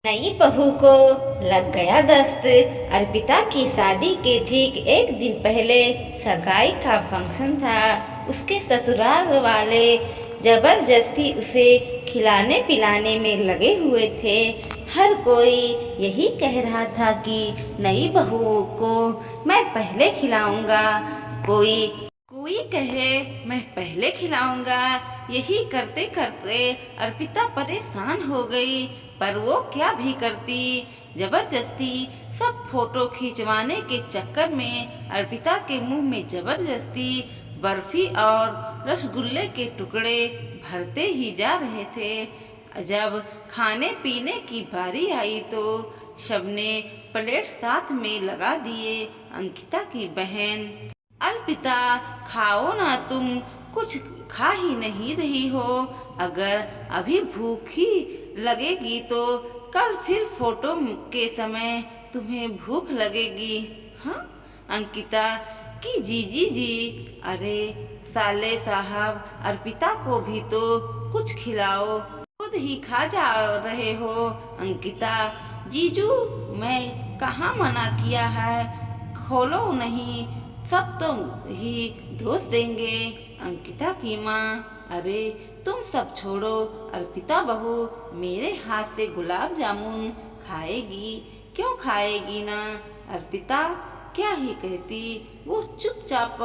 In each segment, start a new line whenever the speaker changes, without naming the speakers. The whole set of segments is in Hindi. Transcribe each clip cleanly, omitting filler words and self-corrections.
नई बहू को लग गया दस्त। अर्पिता की शादी के ठीक एक दिन पहले सगाई का फंक्शन था। उसके ससुराल वाले जबरदस्ती उसे खिलाने पिलाने में लगे हुए थे। हर कोई यही कह रहा था कि नई बहू को मैं पहले खिलाऊंगा, कोई कोई कहे मैं पहले खिलाऊंगा। यही करते करते अर्पिता परेशान हो गई, पर वो क्या भी करती। जबरदस्ती सब फोटो खिंचवाने के चक्कर में अर्पिता के मुंह में जबरदस्ती बर्फी और रसगुल्ले के टुकड़े भरते ही जा रहे थे। जब खाने पीने की बारी आई तो सबने प्लेट साथ में लगा दिए। अंकिता की बहन, अर्पिता खाओ ना, तुम कुछ खा ही नहीं रही हो। अगर अभी भूखी लगेगी तो कल फिर फोटो के समय तुम्हें भूख लगेगी। हाँ अंकिता की जीजी जी, अरे साले साहब, अर्पिता को भी तो कुछ खिलाओ, खुद ही खा जा रहे हो। अंकिता, जीजू मैं कहाँ मना किया है, खोलो नहीं, सब तो ही दोष देंगे। अंकिता की माँ, अरे तुम सब छोड़ो, अर्पिता बहू मेरे हाथ से गुलाब जामुन खाएगी, क्यों खाएगी ना। अर्पिता क्या ही कहती, वो चुपचाप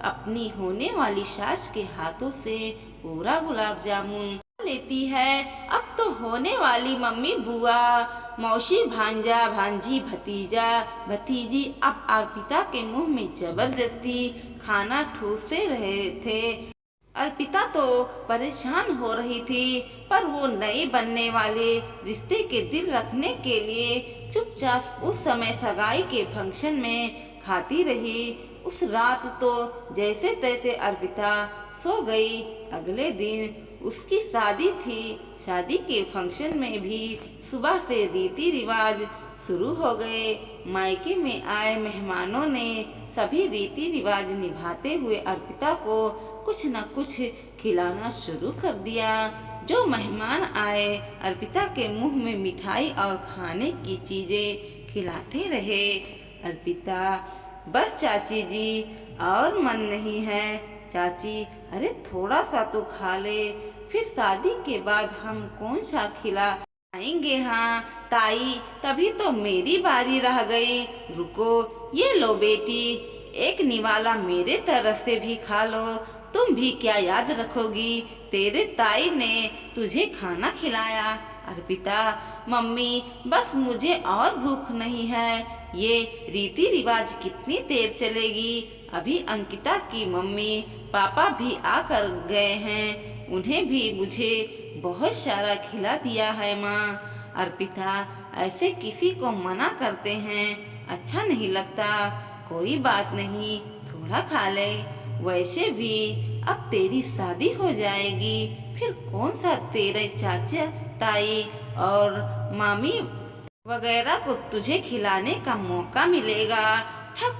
अपनी होने वाली सास के हाथों से पूरा गुलाब जामुन लेती है। अब तो होने वाली मम्मी, बुआ, मौसी, भांजा, भांजी, भतीजा, भतीजी अब अर्पिता के मुंह में जबरदस्ती खाना ठूसे रहे थे। अर्पिता तो परेशान हो रही थी, पर वो नए बनने वाले रिश्ते के दिल रखने के लिए चुपचाप उस समय सगाई के फंक्शन में खाती रही। उस रात तो जैसे तैसे अर्पिता सो गई। अगले दिन उसकी शादी थी। शादी के फंक्शन में भी सुबह से रीति रिवाज शुरू हो गए। मायके में आए मेहमानों ने सभी रीति रिवाज निभाते हुए अर्पिता को कुछ न कुछ खिलाना शुरू कर दिया। जो मेहमान आए अर्पिता के मुंह में मिठाई और खाने की चीजें खिलाते रहे। अर्पिता, बस चाची जी, और मन नहीं है। चाची, अरे थोड़ा सा तो खा ले, फिर शादी के बाद हम कौन सा खिलाएंगे। हाँ ताई, तभी तो मेरी बारी रह गई। रुको, ये लो बेटी, एक निवाला मेरे तरफ से भी खा लो। तुम भी क्या याद रखोगी, तेरे ताई ने तुझे खाना खिलाया। अर्पिता, मम्मी बस मुझे और भूख नहीं है। ये रीति रिवाज कितनी देर चलेगी। अभी अंकिता की मम्मी पापा भी आकर गए हैं, उन्हें भी मुझे बहुत सारा खिला दिया है। माँ, अर्पिता ऐसे किसी को मना करते हैं, अच्छा नहीं लगता। कोई बात नहीं, थोड़ा खा ले। वैसे भी अब तेरी शादी हो जाएगी, फिर कौन सा तेरे चाचा ताई और मामी वगैरह को तुझे खिलाने का मौका मिलेगा। ठक,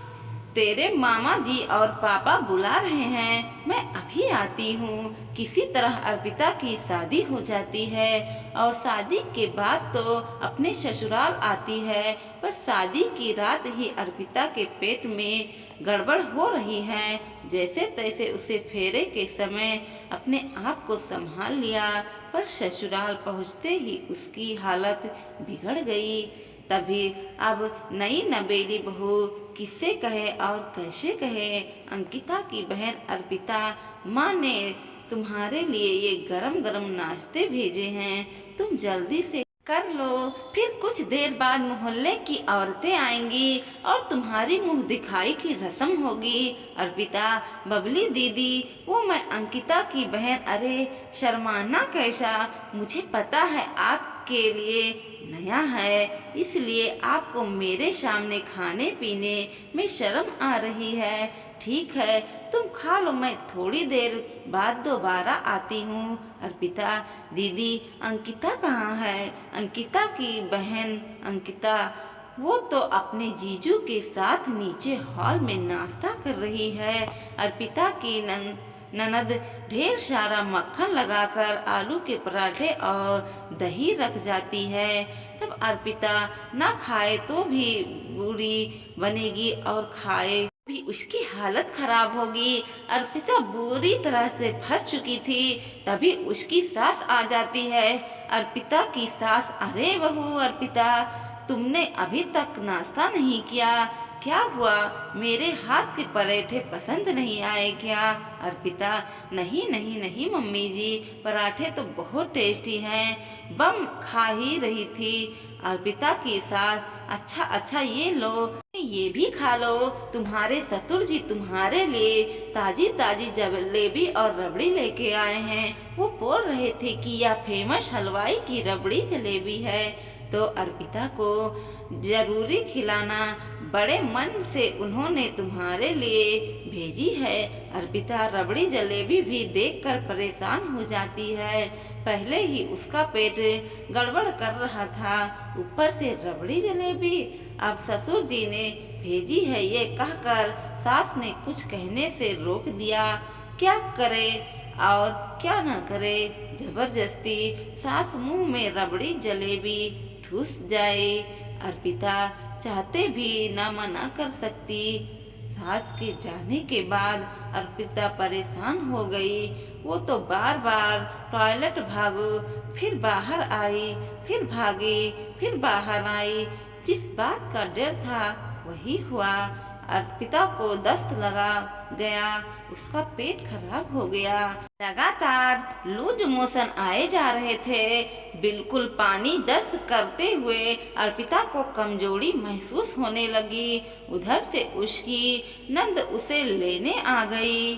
तेरे मामा जी और पापा बुला रहे हैं, मैं अभी आती हूँ। किसी तरह अर्पिता की शादी हो जाती है और शादी के बाद तो अपने ससुराल आती है, पर शादी की रात ही अर्पिता के पेट में गड़बड़ हो रही है। जैसे तैसे उसे फेरे के समय अपने आप को संभाल लिया, पर ससुराल पहुँचते ही उसकी हालत बिगड़ गई। तभी अब नई नवेली बहू किससे कहे और कैसे कहे। अंकिता की बहन अर्पिता, माँ ने तुम्हारे लिए ये गरम गरम नाश्ते भेजे हैं, तुम जल्दी से कर लो। फिर कुछ देर बाद मोहल्ले की औरतें आएंगी और तुम्हारी मुंह दिखाई की रस्म होगी। अर्पिता, बबली दीदी, वो मैं अंकिता की बहन, अरे शर्माना कैसा, मुझे पता है आपके लिए नया है, इसलिए आपको मेरे सामने खाने पीने में शर्म आ रही है। ठीक है, तुम खा लो, मैं थोड़ी देर बाद दोबारा आती हूँ। अर्पिता, दीदी अंकिता कहाँ है। अंकिता की बहन अंकिता, वो तो अपने जीजू के साथ नीचे हॉल में नाश्ता कर रही है। अर्पिता की ननद ढेर सारा मक्खन लगाकर आलू के पराठे और दही रख जाती है। तब अर्पिता ना खाए तो भी बुरी बनेगी और खाए भी उसकी हालत खराब होगी। अर्पिता बुरी तरह से फंस चुकी थी। तभी उसकी सास आ जाती है। अर्पिता की सास, अरे बहू अर्पिता, तुमने अभी तक नाश्ता नहीं किया, क्या हुआ? मेरे हाथ के पराठे पसंद नहीं आए क्या? अर्पिता, नहीं नहीं नहीं मम्मी जी, पराठे तो बहुत टेस्टी हैं, बम खा ही रही थी। अर्पिता की सास, अच्छा अच्छा ये लो, ये भी खा लो, तुम्हारे ससुर जी तुम्हारे लिए ताजी ताजी जलेबी और रबड़ी लेके आए हैं। वो बोल रहे थे कि यह फेमस हलवाई की रबड़ी जलेबी है, तो अर्पिता को जरूरी खिलाना बड़े मन से उन्होंने तुम्हारे लिए भेजी है। अर्पिता रबड़ी जलेबी भी देखकर परेशान हो जाती है। पहले ही उसका पेट गड़बड़ कर रहा था, ऊपर से रबड़ी जलेबी। अब ससुर जी ने भेजी है ये कहकर सास ने कुछ कहने से रोक दिया। क्या करे और क्या न करे, जबरदस्ती सास मुंह में रबड़ी जलेबी ठूस जाए। अर्पिता चाहते भी न मना कर सकती। सास के जाने के बाद अर्पिता परेशान हो गई। वो तो बार बार टॉयलेट भागो, फिर बाहर आई, फिर भागी, फिर बाहर आई। जिस बात का डर था वही हुआ। अर्पिता को दस्त लगा गया, उसका पेट खराब हो गया। लगातार लूज मोशन आए जा रहे थे। बिल्कुल पानी दस्त करते हुए अर्पिता को कमजोरी महसूस होने लगी। उधर से उसकी नंद उसे लेने आ गई।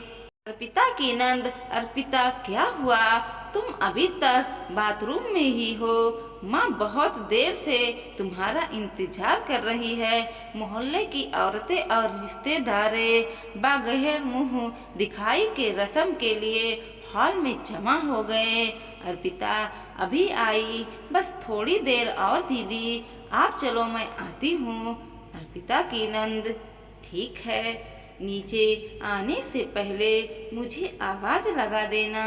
अर्पिता की नंद, अर्पिता क्या हुआ? तुम अभी तक बाथरूम में ही हो? माँ बहुत देर से तुम्हारा इंतजार कर रही है। मोहल्ले की औरतें और रिश्तेदारे बागैर मुंह दिखाई के रस्म के लिए हॉल में जमा हो गए। अर्पिता अभी आई, बस थोड़ी देर और दीदी, आप चलो मैं आती हूँ। अर्पिता की नंद, ठीक है, नीचे आने से पहले मुझे आवाज लगा देना।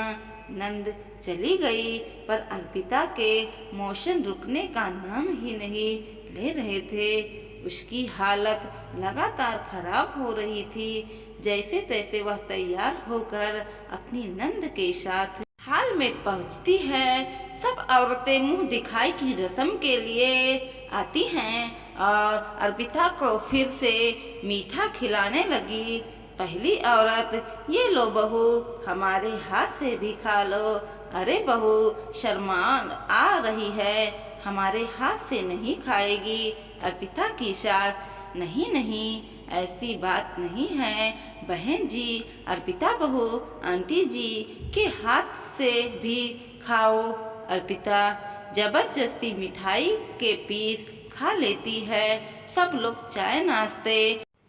नंद चली गई, पर अर्पिता के मोशन रुकने का नाम ही नहीं ले रहे थे। उसकी हालत लगातार खराब हो रही थी। जैसे तैसे वह तैयार होकर अपनी नंद के साथ हाल में पहुंचती है। सब औरतें मुंह दिखाई की रस्म के लिए आती हैं और अर्पिता को फिर से मीठा खिलाने लगी। पहली औरत, ये लो बहू, हमारे हाथ से भी खा लो। अरे बहू, शर्मान आ रही है, हमारे हाथ से नहीं खाएगी। अर्पिता की सास, नहीं नहीं, ऐसी बात नहीं है बहन जी, अर्पिता बहू आंटी जी के हाथ से भी खाओ। अर्पिता जबरदस्ती मिठाई के पीस खा लेती है। सब लोग चाय नाश्ते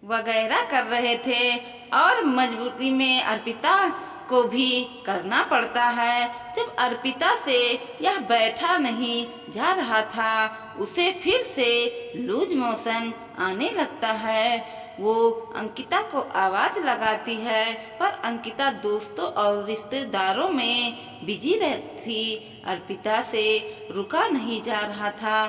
वगैरह कर रहे थे और मजबूरी में अर्पिता को भी करना पड़ता है। जब अर्पिता से यह बैठा नहीं जा रहा था, उसे फिर से लूज मोशन आने लगता है। वो अंकिता को आवाज लगाती है, पर अंकिता दोस्तों और रिश्तेदारों में बिजी रहती थी। अर्पिता से रुका नहीं जा रहा था।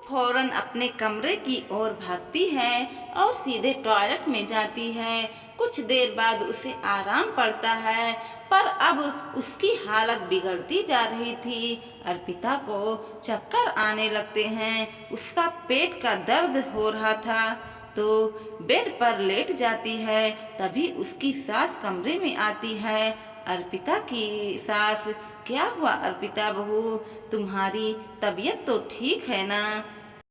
फौरन अपने कमरे की ओर भागती है और सीधे टॉयलेट में जाती है। कुछ देर बाद उसे आराम पड़ता है, पर अब उसकी हालत बिगड़ती जा रही थी। अर्पिता को चक्कर आने लगते हैं। उसका पेट का दर्द हो रहा था, तो बेड पर लेट जाती है। तभी उसकी सास कमरे में आती है। अर्पिता की सास, क्या हुआ अर्पिता बहू, तुम्हारी तबीयत तो ठीक है ना?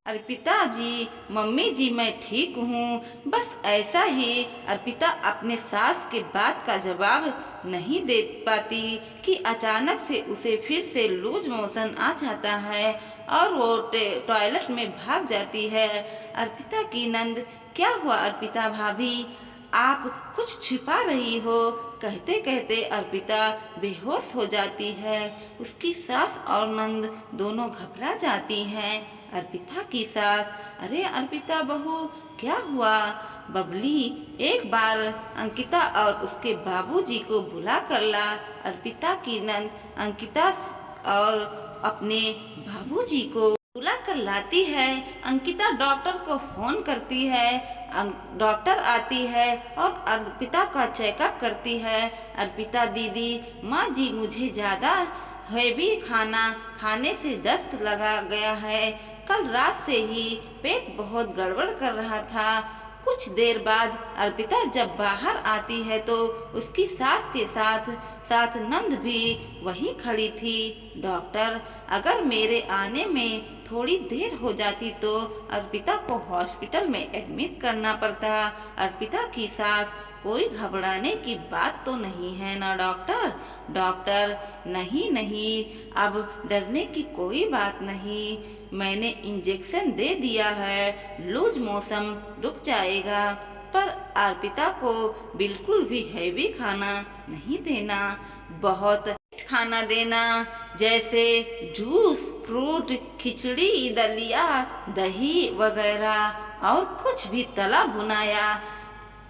अर्पिता जी, मम्मी जी मैं ठीक हूँ, बस ऐसा ही। अर्पिता अपने सास के बात का जवाब नहीं दे पाती कि अचानक से उसे फिर से लूज मोशन आ जाता है और वो टॉयलेट में भाग जाती है। अर्पिता की नंद, क्या हुआ अर्पिता भाभी, आप कुछ छिपा रही हो? कहते कहते अर्पिता बेहोश हो जाती है। उसकी सास और नंद दोनों घबरा जाती हैं। अर्पिता की सास, अरे अर्पिता बहू क्या हुआ? बबली, एक बार अंकिता और उसके बाबूजी को बुला कर ला। अर्पिता की नंद अंकिता और अपने बाबूजी को बुला कर लाती है। अंकिता डॉक्टर को फोन करती है। डॉक्टर आती है और अर्पिता का चेकअप करती है। अर्पिता दीदी, माँ जी, मुझे ज़्यादा हैवी खाना खाने से दस्त लगा गया है। कल रात से ही पेट बहुत गड़बड़ कर रहा था। कुछ देर बाद अर्पिता जब बाहर आती है तो उसकी सास के साथ साथ नंद भी वहीं खड़ी थी। डॉक्टर, अगर मेरे आने में थोड़ी देर हो जाती तो अर्पिता को हॉस्पिटल में एडमिट करना पड़ता। अर्पिता की सास, कोई घबराने की बात तो नहीं है ना डॉक्टर? डॉक्टर, नहीं नहीं, अब डरने की कोई बात नहीं। मैंने इंजेक्शन दे दिया है, लूज मोशन रुक जाएगा। पर अर्पिता को बिल्कुल भी हैवी खाना नहीं देना, बहुत लाइट खाना देना, जैसे जूस, फ्रूट, खिचड़ी, दलिया, दही वगैरह, और कुछ भी तला भुनाया।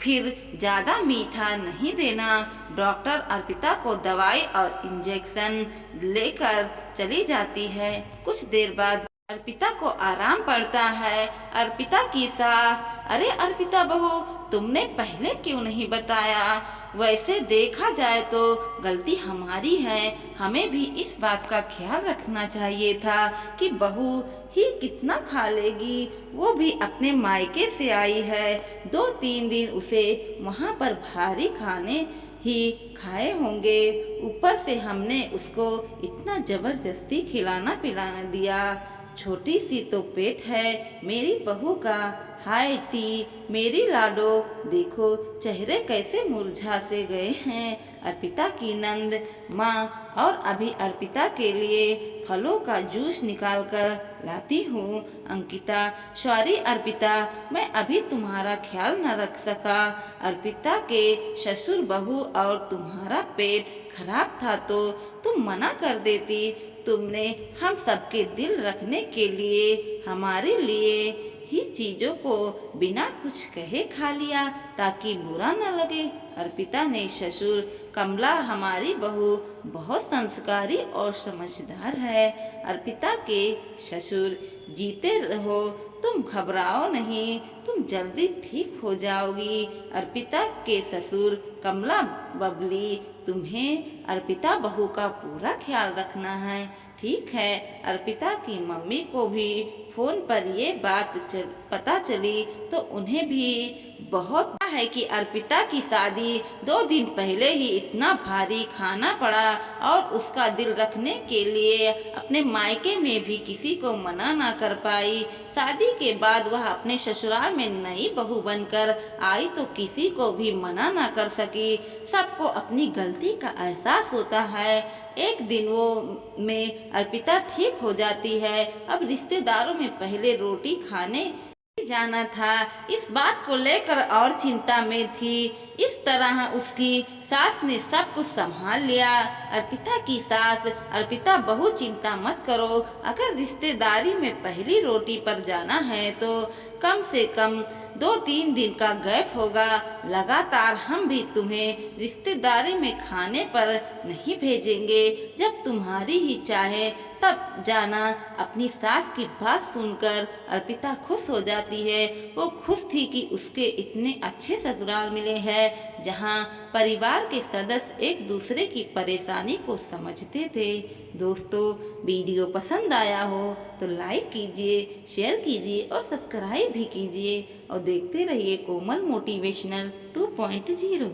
फिर ज़्यादा मीठा नहीं देना। डॉक्टर अर्पिता को दवाई और इंजेक्शन लेकर चली जाती है। कुछ देर बाद अर्पिता को आराम पड़ता है। अर्पिता की सास, अरे अर्पिता बहू, तुमने पहले क्यों नहीं बताया? वैसे देखा जाए तो गलती हमारी है। हमें भी इस बात का ख्याल रखना चाहिए था कि बहू ही कितना खा लेगी, वो भी अपने मायके से आई है। 2-3 दिन उसे वहाँ पर भारी खाने ही खाए होंगे। ऊपर से हमने उसको इतना जबरदस्ती खिलाना पिलाना दिया। छोटी सी तो पेट है मेरी बहू का। हाय टी, मेरी लाडो, देखो चेहरे कैसे मुरझा से गए हैं। अर्पिता की नंद माँ, और अभी अर्पिता के लिए फलों का जूस निकाल कर लाती हूँ। अंकिता, सॉरी अर्पिता, मैं अभी तुम्हारा ख्याल न रख सका। अर्पिता के ससुर बहू और तुम्हारा पेट खराब था तो तुम मना कर देती। तुमने हम सबके दिल रखने के लिए हमारे लिए ही चीज़ों को बिना कुछ कहे खा लिया ताकि बुरा न लगे। अर्पिता ने ससुर, कमला हमारी बहू बहुत संस्कारी और समझदार है। अर्पिता के ससुर, जीते रहो, तुम घबराओ नहीं, तुम जल्दी ठीक हो जाओगी। अर्पिता के ससुर, कमला, बबली, तुम्हें अर्पिता बहू का पूरा ख्याल रखना है, ठीक है। अर्पिता की मम्मी को भी फोन पर ये बात पता चली तो उन्हें भी बहुत है कि अर्पिता की शादी 2 दिन पहले ही इतना भारी खाना पड़ा और उसका दिल रखने के लिए अपने मायके में भी किसी को मना ना कर पाई। शादी के बाद वह अपने ससुराल में नई बहू बनकर आई तो किसी को भी मना ना कर सकी। सबको अपनी गलती का एहसास होता है। एक दिन वो में अर्पिता ठीक हो जाती है। अब रिश्तेदारों में पहले रोटी खाने जाना था, इस बात को लेकर और चिंता में थी। इस तरह उसकी सास ने सब कुछ संभाल लिया। अर्पिता की सास, अर्पिता बहू चिंता मत करो, अगर रिश्तेदारी में पहली रोटी पर जाना है तो कम से कम 2-3 दिन का गैप होगा। लगातार हम भी तुम्हें रिश्तेदारी में खाने पर नहीं भेजेंगे। जब तुम्हारी ही चाहे तब जाना। अपनी सास की बात सुनकर अर्पिता खुश हो जाती है। वो खुश थी कि उसके इतने अच्छे ससुराल मिले हैं जहां परिवार के सदस्य एक दूसरे की परेशानी को समझते थे। दोस्तों, वीडियो पसंद आया हो तो लाइक कीजिए, शेयर कीजिए और सब्सक्राइब भी कीजिए और देखते रहिए कोमल मोटिवेशनल 2.0।